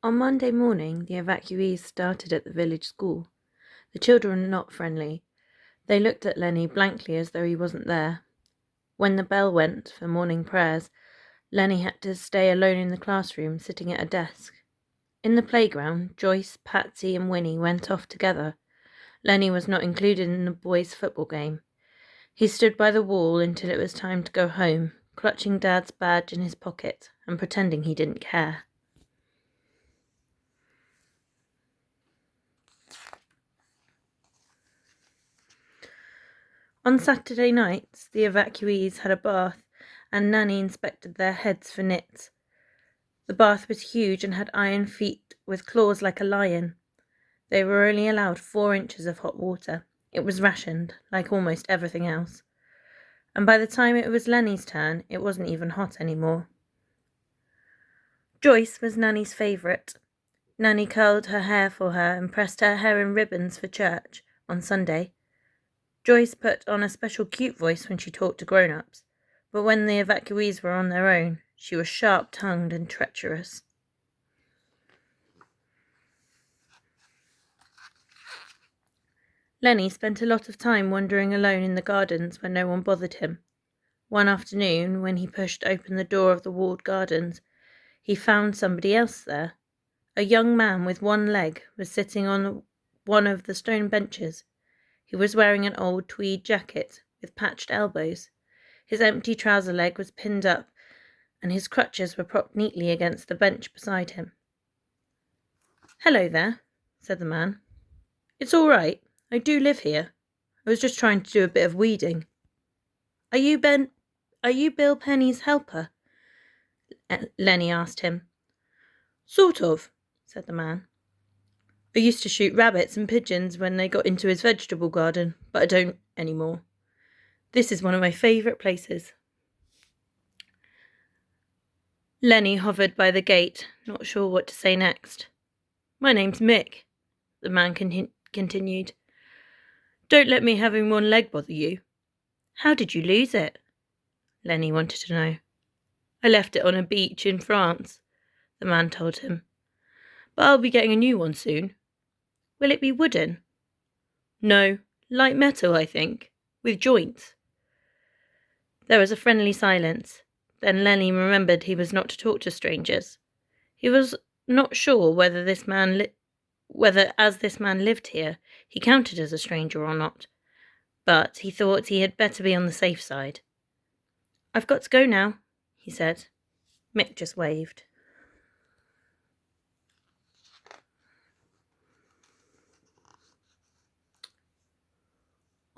On Monday morning, the evacuees started at the village school. The children were not friendly. They looked at Lenny blankly as though he wasn't there. When the bell went for morning prayers, Lenny had to stay alone in the classroom, sitting at a desk. In the playground, Joyce, Patsy and Winnie went off together. Lenny was not included in the boys' football game. He stood by the wall until it was time to go home, clutching Dad's badge in his pocket and pretending he didn't care. On Saturday nights, the evacuees had a bath, and Nanny inspected their heads for nits. The bath was huge and had iron feet with claws like a lion. They were only allowed 4 inches of hot water. It was rationed, like almost everything else. And by the time it was Lenny's turn, it wasn't even hot anymore. Joyce was Nanny's favourite. Nanny curled her hair for her and pressed her hair in ribbons for church on Sunday. Joyce put on a special cute voice when she talked to grown-ups, but when the evacuees were on their own, she was sharp-tongued and treacherous. Lenny spent a lot of time wandering alone in the gardens when no one bothered him. One afternoon, when he pushed open the door of the walled gardens, he found somebody else there. A young man with one leg was sitting on one of the stone benches. He was wearing an old tweed jacket with patched elbows. His empty trouser leg was pinned up, and his crutches were propped neatly against the bench beside him. "Hello there," said the man. "It's all right. I do live here. I was just trying to do a bit of weeding." Are you Bill Penny's helper?" Lenny asked him. "Sort of," said the man. "I used to shoot rabbits and pigeons when they got into his vegetable garden, but I don't anymore. This is one of my favourite places." Lenny hovered by the gate, not sure what to say next. "My name's Mick," the man continued. "Don't let me having one leg bother you." "How did you lose it?" Lenny wanted to know. "I left it on a beach in France," the man told him. "But I'll be getting a new one soon." "Will it be wooden?" "No, light metal, I think, with joints." There was a friendly silence. Then Lenny remembered he was not to talk to strangers. He was not sure whether as this man lived here, he counted as a stranger or not, but he thought he had better be on the safe side. "I've got to go now," he said. Mick just waved.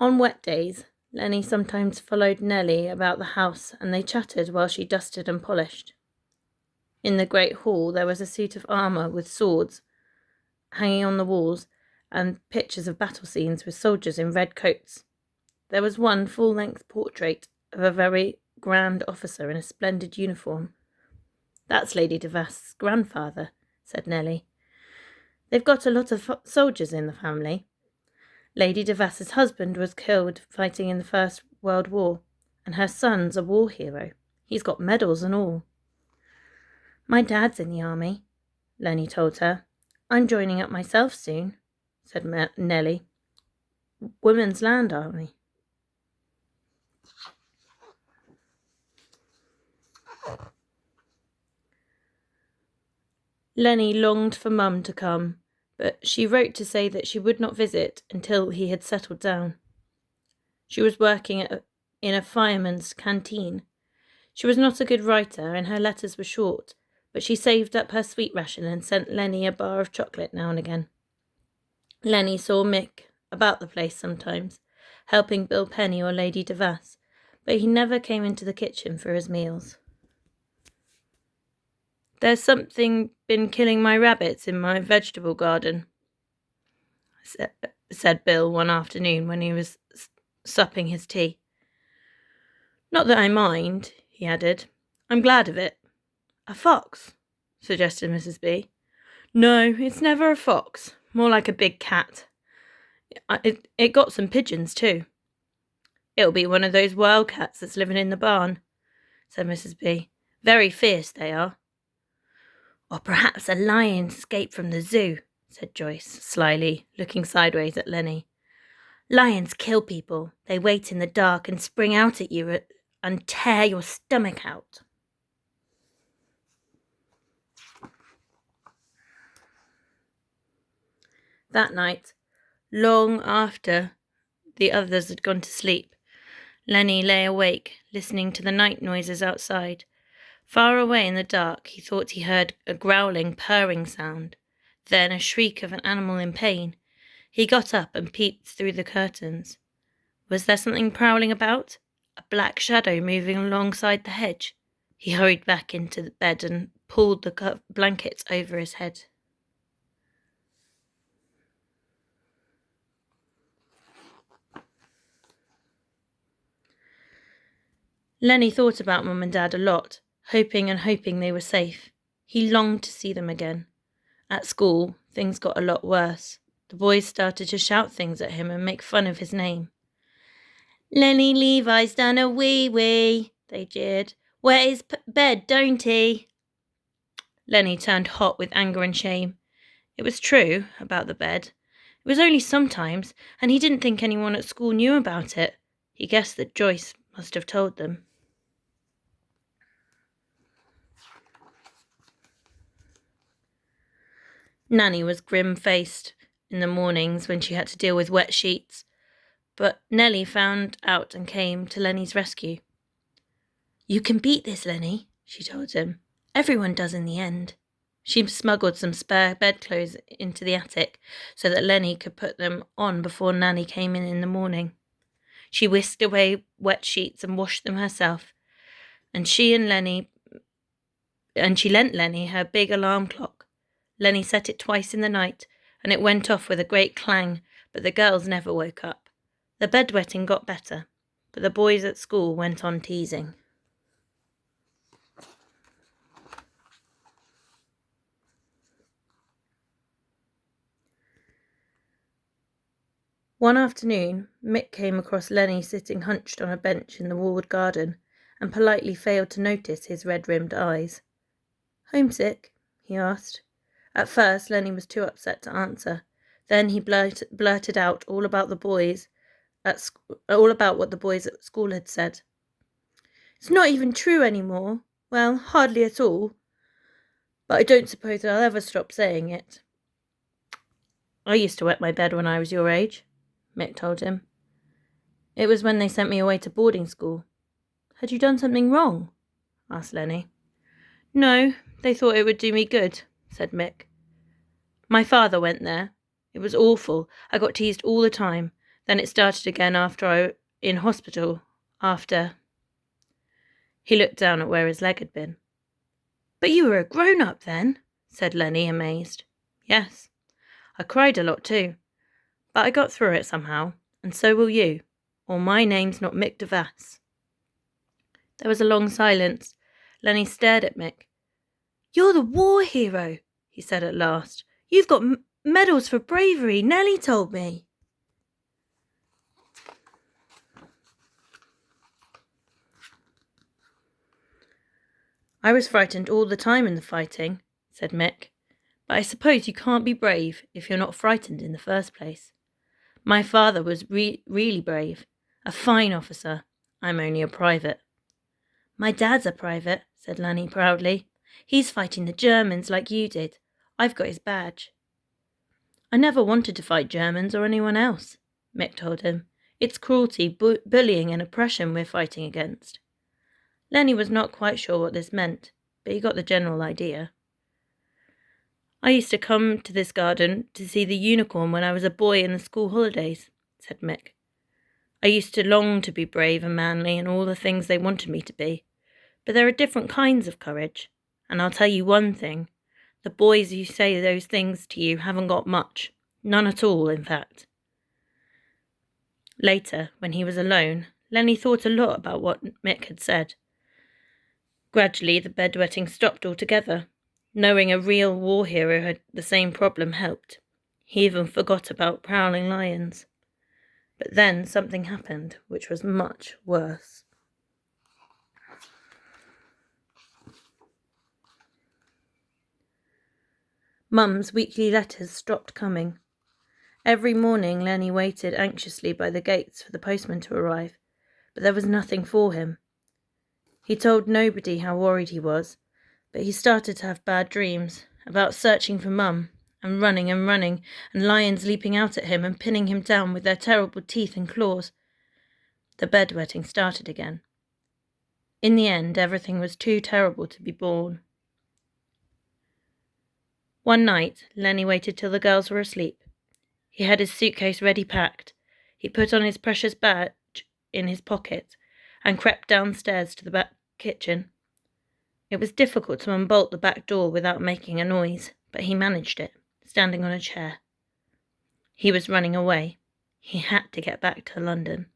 On wet days, Lenny sometimes followed Nellie about the house, and they chatted while she dusted and polished. In the great hall there was a suit of armour with swords hanging on the walls, and pictures of battle scenes with soldiers in red coats. There was one full-length portrait of a very grand officer in a splendid uniform. "That's Lady Devas's grandfather," said Nellie. "They've got a lot of soldiers in the family. Lady Devas's husband was killed fighting in the First World War, and her son's a war hero. He's got medals and all." "My dad's in the army," Lenny told her. "I'm joining up myself soon," said Nellie. "Women's Land Army." Lenny longed for Mum to come, but she wrote to say that she would not visit until he had settled down. She was working in a fireman's canteen. She was not a good writer, and her letters were short, but she saved up her sweet ration and sent Lenny a bar of chocolate now and again. Lenny saw Mick about the place sometimes, helping Bill Penny or Lady Devas, but he never came into the kitchen for his meals. "There's something been killing my rabbits in my vegetable garden," said Bill one afternoon when he was supping his tea. "Not that I mind," he added. "I'm glad of it." "A fox?" suggested Mrs. B. "No, it's never a fox. More like a big cat. It got some pigeons too." "It'll be one of those wild cats that's living in the barn," said Mrs. B. "Very fierce they are." Or perhaps a lion escaped from the zoo, said Joyce, slyly, looking sideways at Lenny. Lions kill people. They wait in the dark and spring out at you and tear your stomach out. That night, long after the others had gone to sleep, Lenny lay awake, listening to the night noises outside. Far away in the dark, he thought he heard a growling, purring sound, then a shriek of an animal in pain. He got up and peeped through the curtains. Was there something prowling about? A black shadow moving alongside the hedge? He hurried back into the bed and pulled the blankets over his head. Lenny thought about Mum and Dad a lot, hoping and hoping they were safe. He longed to see them again. At school, things got a lot worse. The boys started to shout things at him and make fun of his name. Lenny Levi's done a wee-wee, they jeered. Wet his bed, don't he? Lenny turned hot with anger and shame. It was true about the bed. It was only sometimes, and he didn't think anyone at school knew about it. He guessed that Joyce must have told them. Nanny was grim-faced in the mornings when she had to deal with wet sheets, but Nellie found out and came to Lenny's rescue. You can beat this, Lenny, she told him. Everyone does in the end. She smuggled some spare bedclothes into the attic so that Lenny could put them on before Nanny came in the morning. She whisked away wet sheets and washed them herself, and she lent Lenny her big alarm clock. Lenny set it twice in the night, and it went off with a great clang, but the girls never woke up. The bedwetting got better, but the boys at school went on teasing. One afternoon, Mick came across Lenny sitting hunched on a bench in the walled garden, and politely failed to notice his red-rimmed eyes. Homesick? He asked. At first, Lenny was too upset to answer. Then he blurted out all about what the boys at school had said. It's not even true anymore. Well, hardly at all. But I don't suppose I'll ever stop saying it. I used to wet my bed when I was your age, Mick told him. It was when they sent me away to boarding school. Had you done something wrong? Asked Lenny. No, they thought it would do me good, said Mick. My father went there. It was awful. I got teased all the time. Then it started again in hospital after. He looked down at where his leg had been. But you were a grown-up then, said Lenny, amazed. Yes. I cried a lot too. But I got through it somehow, and so will you, or my name's not Mick DeVass. There was a long silence. Lenny stared at Mick. You're the war hero, he said at last. You've got medals for bravery, Nellie told me. I was frightened all the time in the fighting, said Mick. But I suppose you can't be brave if you're not frightened in the first place. My father was really brave, a fine officer. I'm only a private. My dad's a private, said Lenny proudly. He's fighting the Germans like you did. I've got his badge. I never wanted to fight Germans or anyone else, Mick told him. It's cruelty, bullying and oppression we're fighting against. Lenny was not quite sure what this meant, but he got the general idea. I used to come to this garden to see the unicorn when I was a boy in the school holidays, said Mick. I used to long to be brave and manly and all the things they wanted me to be. But there are different kinds of courage, and I'll tell you one thing. The boys who say those things to you haven't got much. None at all, in fact. Later, when he was alone, Lenny thought a lot about what Mick had said. Gradually, the bedwetting stopped altogether. Knowing a real war hero had the same problem helped. He even forgot about prowling lions. But then something happened which was much worse. Mum's weekly letters stopped coming. Every morning Lenny waited anxiously by the gates for the postman to arrive, but there was nothing for him. He told nobody how worried he was, but he started to have bad dreams about searching for Mum, and running, and lions leaping out at him and pinning him down with their terrible teeth and claws. The bedwetting started again. In the end, everything was too terrible to be borne. One night, Lenny waited till the girls were asleep. He had his suitcase ready packed. He put on his precious badge in his pocket and crept downstairs to the back kitchen. It was difficult to unbolt the back door without making a noise, but he managed it, standing on a chair. He was running away. He had to get back to London.